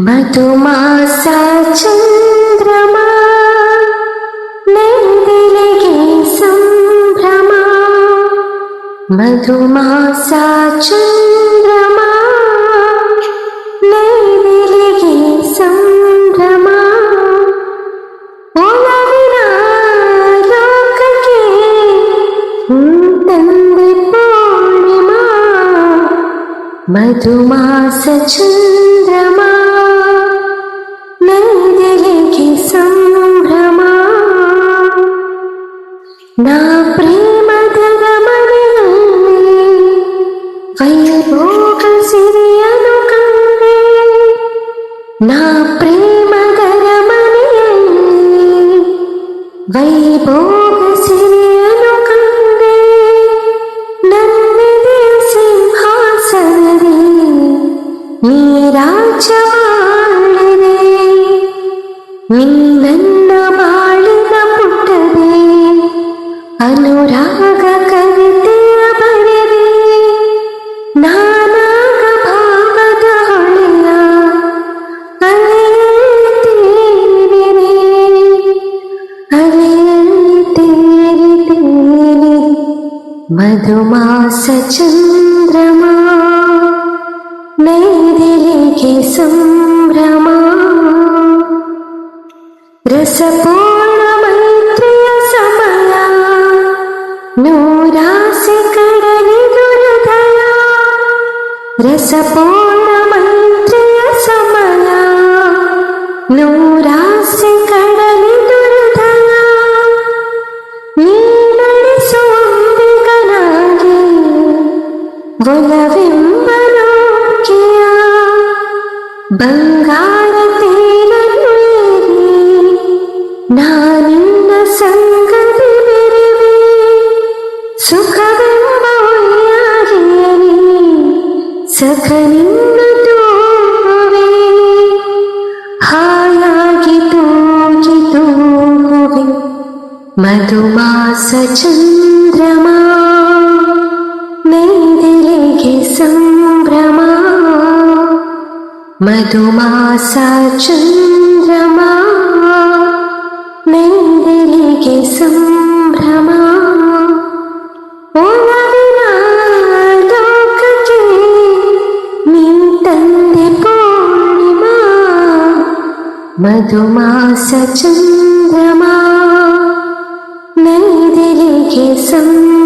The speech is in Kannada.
ಮಧುಮಾಸ ಚಂದ್ರಮ ನೆಂದಿಲಿಗೆ ಸಂಭ್ರಮ. ಮಧುಮಾಸ ಚಂದ್ರಮ ನೆಂದಿಲಿಗೆ ಸಂಭ್ರಮ. ಒಲವಿನ ಲೋಕಕ್ಕೆ ತಂದೆ ಪೂರ್ಣಿಮಾ. ಮಧುಮಾಸ ಚಂದ್ರಮ ನೆಂದಿಲಿಗೆ ಸಂಭ್ರಮ. ನಾ ಪ್ರೇಮದ ಮನೆಯಲ್ಲಿ ವೈಭೋಗ ಸಿರಿಯನು ಕಂಡೆ. ನಾ ಪ್ರೇಮದ ಮನೆಯಲ್ಲಿ ವೈಭೋಗ ಸಿರಿಯನು ಕಂಡೆ. ನನ್ನಿದೆ ಸಿಂಹಾಸನದಿ ನೀ ರಾಜವಾಳಿದೆ. ನೀ ನನ್ನ ಬಾಳಿನ ಪುಟ್ಟದೆ ಅನುರಾಗ ಕವಿತೆಯ ಬರೆದೆ. ನಾನಾಗ ಭಾವದ ಹೊಳೆಯ ಅಲೆಯಲ್ಲಿ ತೇಲಿದೆ. ಅಲೆಯಲ್ಲಿ ತೇಲಿ ತೇಲಿ ಮಧುಮಾಸ ಚಂದ್ರಮ ನೈದಿಲಿಗೆ ಸಂಭ್ರಮ. ರಸಪೂರ್ಣ ಮೈತ್ರಿಯ ಸಮಯ ನೂರಾಸೆ ಕಡಲಿದು ಹೃದಯ. ರಸಪೂರ್ಣ ಮೈತ್ರಿಯ ಸಮಯ ನೂರಾಸೆ ಕಡಲಿದು ಹೃದಯ. ನೀ ನಡೆಸುವಂಬಿಗನಾಗಿ ಒಲವೆಂಬ ನೌಕೆಯ ಬಂಗಾರ ತೇಲನ್ನು ಏರಿ ನಾನಿನ್ನ ಸಂಗತಿ ಬೆರೆವೆ. ಸುಖವೆಂಬ ಒಯ್ಯಾರಿಯಲಿ ಸಖ ನಿನ್ನ ತೂಗುವೆ. ಹಾಯಾಗಿ ತೂಗಿ ತೂಗುವೆ ಮಧುಮಾಸ ಚಂದ್ರಮ ನೈದಿಲಿಗೆ ಸಂಭ್ರಮ. ಮಧುಮಾಸ ಚಂದ್ರಮ ನೈದಿಲಿಗೆ ಸಂಭ್ರಮ. ಒಲವಿನ ಲೋಕಕ್ಕೆ ನೀ ತಂದೆ ಪೂರ್ಣಿಮಾ. ಮಧುಮಾಸ ಚಂದ್ರಮ ನೈದಿಲಿಗೆ ಸಂಭ್ರಮ.